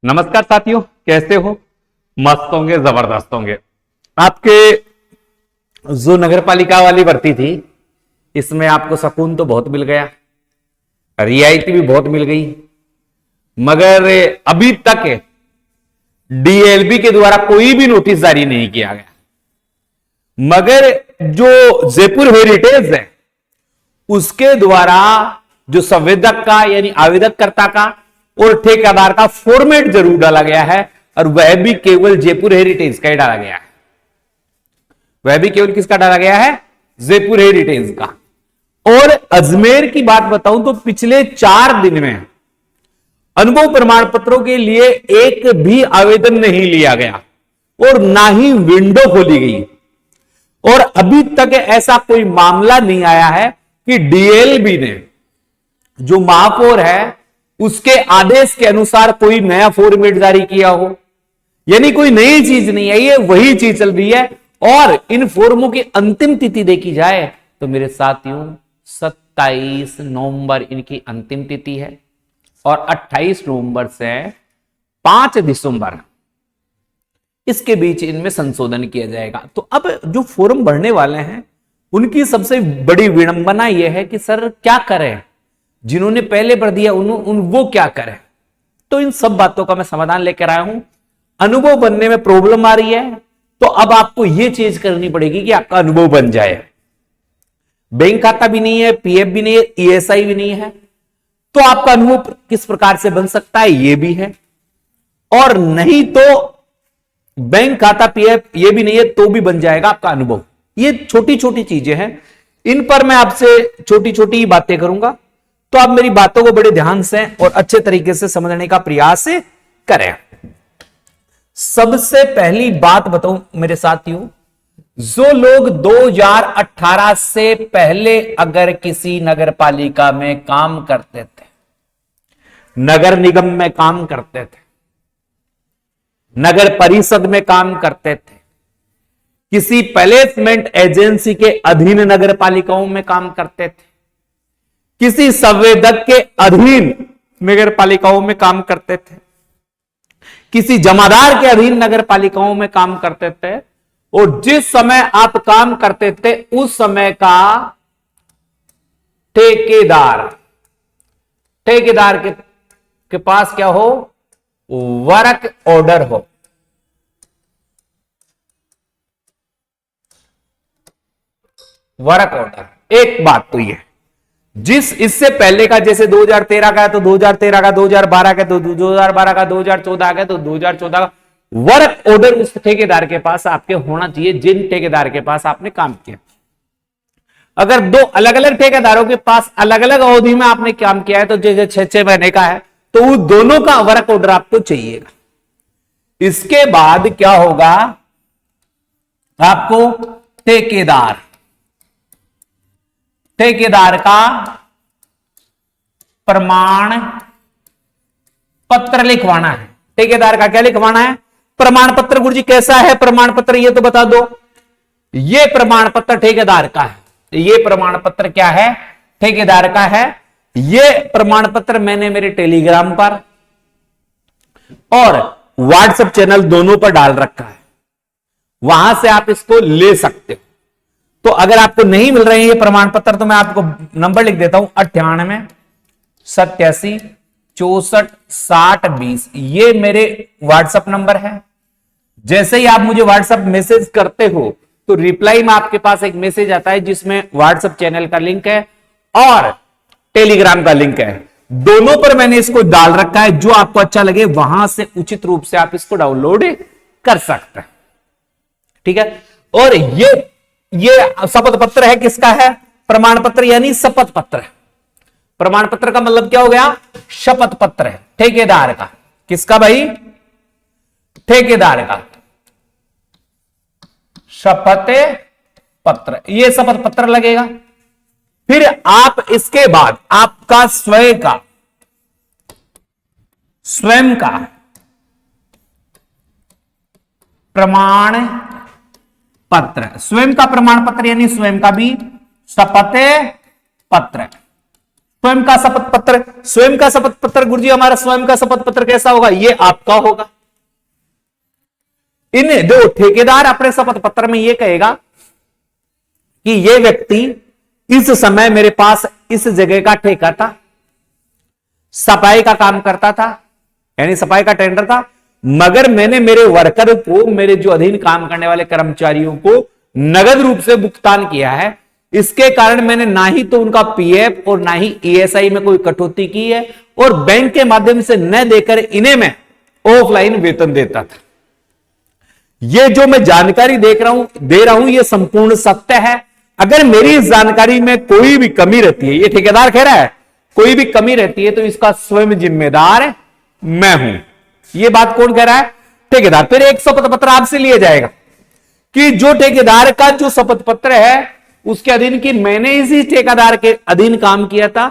नमस्कार साथियों, कैसे हो? मस्त होंगे, जबरदस्त होंगे। आपके जो नगर पालिका वाली भर्ती थी, इसमें आपको सुकून तो बहुत मिल गया, रियायती भी बहुत मिल गई, मगर अभी तक डीएलबी के द्वारा कोई भी नोटिस जारी नहीं किया गया। मगर जो जयपुर हेरिटेज है, उसके द्वारा जो संवेदक का यानी आवेदककर्ता का और ठेकेदार का फॉर्मेट जरूर डाला गया है, और वह भी केवल जयपुर हेरिटेज का ही डाला गया है। वह भी केवल किसका डाला गया है? जयपुर हेरिटेज का। और अजमेर की बात बताऊं तो पिछले 4 दिन में अनुभव प्रमाण पत्रों के लिए एक भी आवेदन नहीं लिया गया और ना ही विंडो खोली गई, और अभी तक ऐसा कोई मामला नहीं आया है कि डीएलबी ने, जो महापौर है, उसके आदेश के अनुसार कोई नया फॉर्मेट जारी किया हो। यानी कोई नई चीज नहीं आई है, वही चीज चल रही है। और इन फॉर्मों की अंतिम तिथि देखी जाए तो मेरे साथियों 27 नवंबर इनकी अंतिम तिथि है, और 28 नवंबर से 5 दिसंबर इसके बीच इनमें संशोधन किया जाएगा। तो अब जो फॉर्म भरने वाले हैं, उनकी सबसे बड़ी विडंबना यह है कि सर क्या करें, जिन्होंने पहले भर दिया वो क्या करें। तो इन सब बातों का मैं समाधान लेकर आया हूं। अनुभव बनने में प्रॉब्लम आ रही है, तो अब आपको यह चीज करनी पड़ेगी कि आपका अनुभव बन जाए। बैंक खाता भी नहीं है, पीएफ भी नहीं है, ईएसआई भी नहीं है, तो आपका अनुभव किस प्रकार से बन सकता है, यह भी है। और नहीं तो बैंक खाता, पीएफ ये भी नहीं है, तो भी बन जाएगा आपका अनुभव। ये छोटी छोटी चीजें हैं, इन पर मैं आपसे छोटी छोटी बातें करूंगा, तो आप मेरी बातों को बड़े ध्यान से और अच्छे तरीके से समझने का प्रयास करें। सबसे पहली बात बताऊं मेरे साथियों, जो लोग 2018 से पहले अगर किसी नगर पालिका में काम करते थे, नगर निगम में काम करते थे, नगर परिषद में काम करते थे, किसी प्लेसमेंट एजेंसी के अधीन नगर पालिकाओं में काम करते थे, किसी संवेदक के अधीन नगर पालिकाओं में काम करते थे, किसी जमादार के अधीन नगर पालिकाओं में काम करते थे, और जिस समय आप काम करते थे उस समय का ठेकेदार के पास क्या हो? वर्क ऑर्डर हो। Work order. एक बात तो ये, जिस इससे पहले का जैसे 2013 का है तो 2013 का, 2012 का तो 2012 का, 2014 का तो 2014 का, वर्क ऑर्डर उस ठेकेदार के पास आपके होना चाहिए जिन ठेकेदार के पास आपने काम किया। अगर 2 अलग अलग ठेकेदारों के पास अलग अलग अवधि में आपने काम किया है, तो जैसे 6-6 महीने का है, तो उस दोनों का वर्क ऑर्डर आपको चाहिएगा। इसके बाद क्या होगा? आपको ठेकेदार का प्रमाण पत्र लिखवाना है। ठेकेदार का क्या लिखवाना है? प्रमाण पत्र। गुरुजी कैसा है प्रमाण पत्र, ये तो बता दो। ये प्रमाण पत्र ठेकेदार का है। ये प्रमाण पत्र क्या है? ठेकेदार का है। ये प्रमाण पत्र मैंने मेरे टेलीग्राम पर और व्हाट्सएप चैनल दोनों पर डाल रखा है, वहां से आप इसको ले सकते हो। तो अगर आपको नहीं मिल रहे हैं ये प्रमाण पत्र, तो मैं आपको नंबर लिख देता हूं 98 87 64 60 20। ये मेरे व्हाट्सएप नंबर है। जैसे ही आप मुझे व्हाट्सएप मैसेज करते हो तो रिप्लाई में आपके पास एक मैसेज आता है जिसमें व्हाट्सएप चैनल का लिंक है और टेलीग्राम का लिंक है। दोनों पर मैंने इसको डाल रखा है। जो आपको अच्छा लगे वहां से उचित रूप से आप इसको डाउनलोड कर सकते हैं। ठीक है। और ये शपथ पत्र है। किसका है? प्रमाण पत्र यानी शपथ पत्र है। प्रमाण पत्र का मतलब क्या हो गया? शपथ पत्र है ठेकेदार का। किसका भाई? ठेकेदार का शपथ पत्र। ये शपथ पत्र लगेगा। फिर आप इसके बाद आपका स्वयं का प्रमाण पत्र, स्वयं का प्रमाण पत्र यानी स्वयं का भी शपथ पत्र। स्वयं का शपथ पत्र, स्वयं का शपथ पत्र गुरुजी हमारा स्वयं का शपथ पत्र कैसा होगा, ये आपका होगा। इन दो ठेकेदार अपने शपथ पत्र में ये कहेगा कि ये व्यक्ति इस समय मेरे पास इस जगह का ठेका था, सफाई का काम करता था, यानी सफाई का टेंडर था, मगर मैंने मेरे वर्कर को, मेरे जो अधीन काम करने वाले कर्मचारियों को नगद रूप से भुगतान किया है। इसके कारण मैंने ना ही तो उनका पीएफ और ना ही ईएसआई में कोई कटौती की है, और बैंक के माध्यम से न देकर इन्हें मैं ऑफलाइन वेतन देता था। ये जो मैं जानकारी दे रहा हूं ये संपूर्ण सत्य है। अगर मेरी इस जानकारी में कोई भी कमी रहती है, ये ठेकेदार कह रहा है, कोई भी कमी रहती है तो इसका स्वयं जिम्मेदार मैं हूं। ये बात कौन कह रहा है, ठेकेदार। फिर एक शपथ पत्र आपसे लिया जाएगा कि जो ठेकेदार का जो शपथ पत्र है उसके अधीन की मैंने इसी ठेकेदार के अधीन काम किया था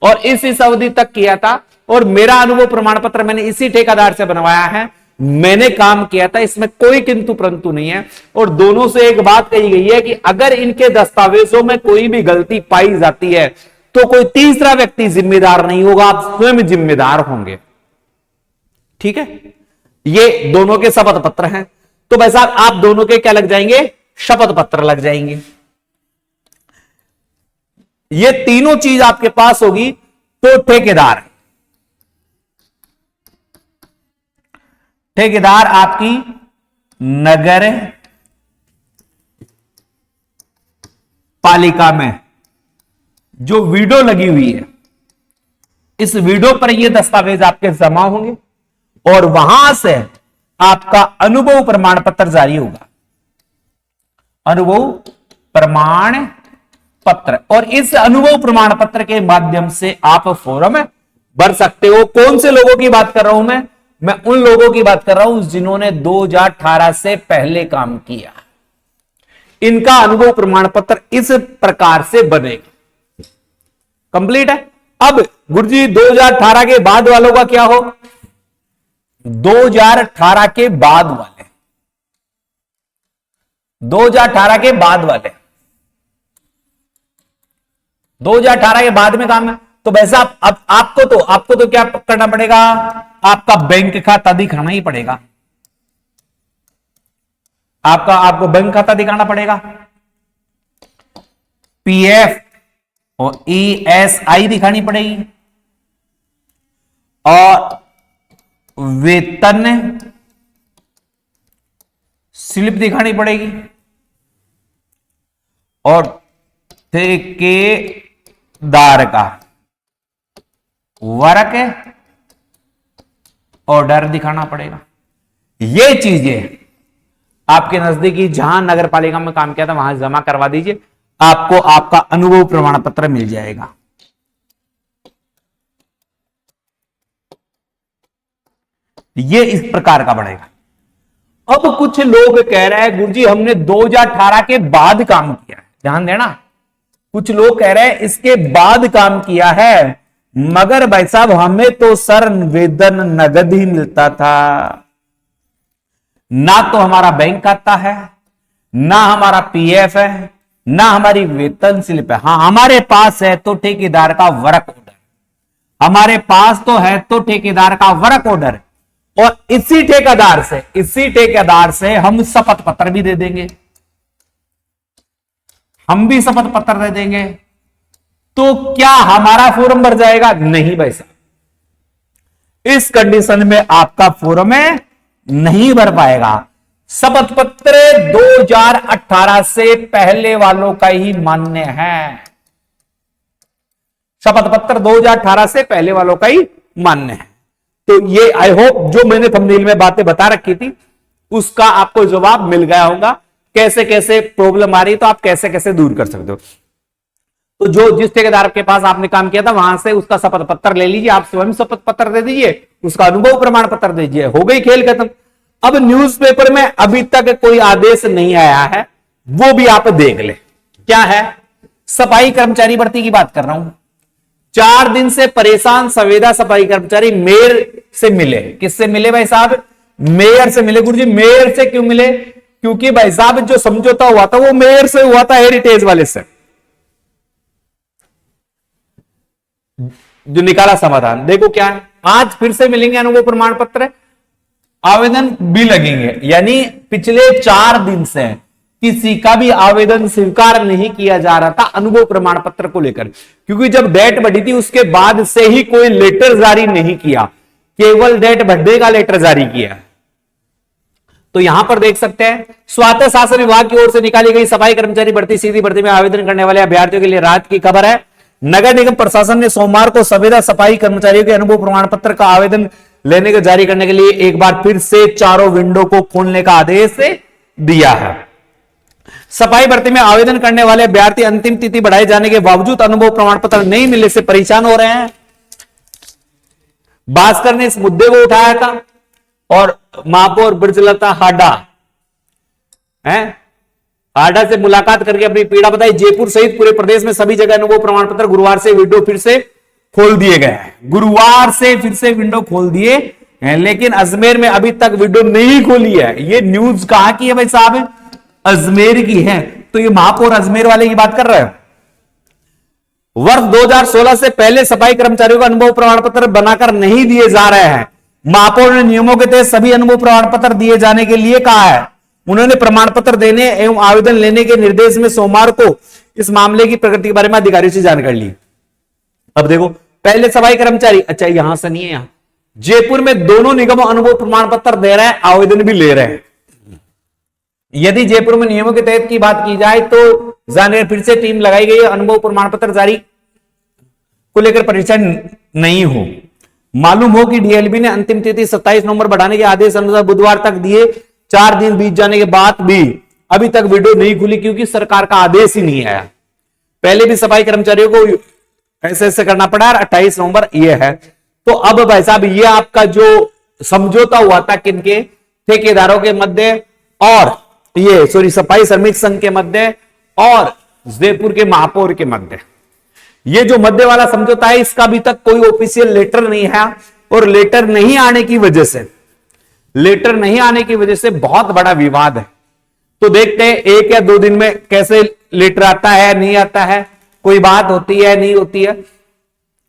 और इस अवधि तक किया था, और मेरा अनुभव प्रमाण पत्र मैंने इसी ठेकेदार से बनवाया है, मैंने काम किया था, इसमें कोई किंतु परंतु नहीं है। और दोनों से एक बात कही गई है कि अगर इनके दस्तावेजों में कोई भी गलती पाई जाती है तो कोई तीसरा व्यक्ति जिम्मेदार नहीं होगा, आप स्वयं जिम्मेदार होंगे। ठीक है, ये दोनों के शपथ पत्र हैं। तो भाई साहब आप दोनों के क्या लग जाएंगे, शपथ पत्र लग जाएंगे। ये तीनों चीज आपके पास होगी तो ठेकेदार आपकी नगर पालिका में जो विडो लगी हुई है, इस विडो पर ये दस्तावेज आपके जमा होंगे और वहां से आपका अनुभव प्रमाण पत्र जारी होगा, अनुभव प्रमाण पत्र। और इस अनुभव प्रमाण पत्र के माध्यम से आप फॉर्म भर सकते हो। कौन से लोगों की बात कर रहा हूं मैं उन लोगों की बात कर रहा हूं जिन्होंने 2018 से पहले काम किया। इनका अनुभव प्रमाण पत्र इस प्रकार से बनेगा। कंप्लीट है। अब गुरुजी 2018 के बाद वालों का क्या हो, 2018 के बाद वाले, 2018 के बाद वाले, 2018 के बाद में काम है तो वैसा अब आपको तो क्या करना पड़ेगा, आपका बैंक खाता दिखाना ही पड़ेगा। आपको बैंक खाता दिखाना पड़ेगा, पीएफ और ईएसआई दिखानी पड़ेगी, और वेतन स्लिप दिखानी पड़ेगी, और ठेकेदार का वर्क ऑर्डर दिखाना पड़ेगा। ये चीजें आपके नजदीकी जहां नगर पालिका में काम किया था वहां जमा करवा दीजिए, आपको आपका अनुभव प्रमाण पत्र मिल जाएगा। ये इस प्रकार का बढ़ेगा। अब कुछ लोग कह रहे हैं गुरुजी हमने 2018 के बाद काम किया है, ध्यान देना, कुछ लोग कह रहे हैं इसके बाद काम किया है, मगर भाई साहब हमें तो सर वेतन नगद ही मिलता था, ना तो हमारा बैंक खाता है, ना हमारा पीएफ है, ना हमारी वेतन स्लिप है। हाँ हमारे पास है तो ठेकेदार का वर्क ऑर्डर, हमारे पास तो है तो ठेकेदार का वर्क ऑर्डर, और इसी ठेकेदार से हम शपथ पत्र भी दे देंगे, हम भी शपथ पत्र दे देंगे। तो क्या हमारा फॉर्म भर जाएगा? नहीं भाई साहब, इस कंडीशन में आपका फॉर्म नहीं भर पाएगा। शपथ पत्र 2018 से पहले वालों का ही मान्य है, शपथ पत्र 2018 से पहले वालों का ही मान्य है। तो ये आई होप जो मैंने थंबनेल में बातें बता रखी थी उसका आपको जवाब मिल गया होगा, कैसे कैसे प्रॉब्लम आ रही तो आप कैसे कैसे दूर कर सकते हो। तो जो जिस ठेकेदार के पास आपने काम किया था वहां से उसका शपथ पत्र ले लीजिए, आप स्वयं शपथ पत्र दे दीजिए, उसका अनुभव प्रमाण पत्र दीजिए, हो गई खेल खत्म। अब न्यूज़पेपर में अभी तक कोई आदेश नहीं आया है, वो भी आप देख ले। क्या है? सफाई कर्मचारी भर्ती की बात कर रहा हूं। 4 दिन से परेशान संवेदा सफाई कर्मचारी मेयर से मिले। किससे मिले भाई साहब? मेयर से मिले। गुरुजी मेयर से क्यों मिले? क्योंकि भाई साहब जो समझौता हुआ था वो मेयर से हुआ था, हेरिटेज वाले से। जो निकाला समाधान देखो क्या है। आज फिर से मिलेंगे अनुभव प्रमाण पत्र, आवेदन भी लगेंगे, यानी पिछले 4 दिन से किसी का भी आवेदन स्वीकार नहीं किया जा रहा था अनुभव प्रमाण पत्र को लेकर, क्योंकि जब डेट बढ़ी थी उसके बाद से ही कोई लेटर जारी नहीं किया, केवल डेट बढ़ने का लेटर जारी किया। तो यहां पर देख सकते हैं स्वायत्त शासन विभाग की ओर से निकाली गई सफाई कर्मचारी भर्ती सीधी भर्ती में आवेदन करने वाले अभ्यर्थियों के लिए राहत की खबर है। नगर निगम प्रशासन ने सोमवार को संविदा सफाई कर्मचारियों के अनुभव प्रमाण पत्र का आवेदन लेने को जारी करने के लिए एक बार फिर से चारों विंडो को खोलने का आदेश दिया है। सफाई भर्ती में आवेदन करने वाले अभ्यर्थी अंतिम तिथि बढ़ाए जाने के बावजूद अनुभव प्रमाण पत्र नहीं मिलने से परेशान हो रहे हैं। भास्कर ने इस मुद्दे को उठाया था और महापौर ब्रजलता हाडा से मुलाकात करके अपनी पीड़ा बताई। जयपुर सहित पूरे प्रदेश में सभी जगह अनुभव प्रमाण पत्र गुरुवार से विंडो फिर से खोल दिए गए हैं। गुरुवार से फिर से विंडो खोल दिए हैं, लेकिन अजमेर में अभी तक विंडो नहीं खोली है। ये न्यूज कहां की है भाई साहब? अजमेर की है। तो ये महापौर अजमेर वाले की बात कर रहे हैं। वर्ष 2016 से पहले सफाई कर्मचारियों को अनुभव प्रमाण पत्र बनाकर नहीं दिए जा रहे हैं। महापौर ने नियमों के तहत सभी अनुभव प्रमाण पत्र दिए जाने के लिए कहा है। उन्होंने प्रमाण पत्र देने एवं आवेदन लेने के निर्देश में सोमवार को इस मामले की प्रगति के बारे में अधिकारियों से जानकारी ली। अब देखो, पहले सफाई कर्मचारी, अच्छा यहां से नहीं है, यहां जयपुर में दोनों निगमों अनुभव प्रमाण पत्र दे रहे हैं, आवेदन भी ले रहे हैं। यदि जयपुर में नियमों के तहत की बात की जाए तो जानकारी फिर से टीम लगाई गई है। अनुभव प्रमाण पत्र जारी को लेकर परेशान नहीं हो। मालूम हो कि डीएलबी ने अंतिम तिथि 27 नवंबर बढ़ाने के आदेश अनुसार बुधवार तक दिए। 4 दिन बीत जाने के बाद भी अभी तक विंडो नहीं खुली, क्योंकि सरकार का आदेश ही नहीं आया। पहले भी सफाई कर्मचारियों को ऐसे करना पड़ा। 28 नवंबर ये है। तो अब भाई साहब, ये आपका जो समझौता हुआ था किनके, ठेकेदारों के मध्य और सफाई श्रमिक संघ के मध्य और जयपुर के महापौर के मध्य, ये जो मध्य वाला समझौता है, इसका अभी तक कोई ऑफिशियल लेटर नहीं है। और लेटर नहीं आने की वजह से बहुत बड़ा विवाद है। तो देखते हैं 1 या 2 दिन में कैसे लेटर आता है, नहीं आता है, कोई बात होती है, नहीं होती है।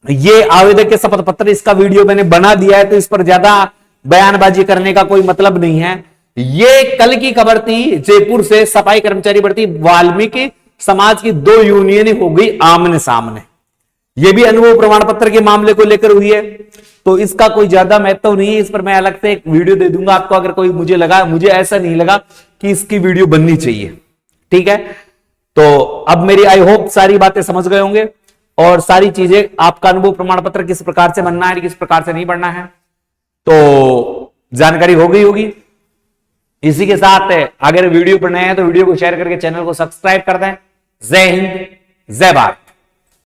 ये आवेदक के शपथ पत्र, इसका वीडियो मैंने बना दिया है, तो इस पर ज्यादा बयानबाजी करने का कोई मतलब नहीं है। ये कल की खबर थी, जयपुर से सफाई कर्मचारी भर्ती, वाल्मीकि समाज की 2 यूनियन हो गई आमने सामने। ये भी अनुभव प्रमाण पत्र के मामले को लेकर हुई है। तो इसका कोई ज्यादा महत्व नहीं है। इस पर मैं अलग से एक वीडियो दे दूंगा आपको, अगर कोई मुझे ऐसा नहीं लगा कि इसकी वीडियो बननी चाहिए। ठीक है, तो अब मेरी आई होप सारी बातें समझ गए होंगे और सारी चीजें, आपका अनुभव प्रमाण पत्र किस प्रकार से बनना है, किस प्रकार से नहीं बनना है, तो जानकारी हो गई होगी। इसी के साथ अगर वीडियो पर नए हैं तो वीडियो को शेयर करके चैनल को सब्सक्राइब कर दें। जय हिंद, जय भारत।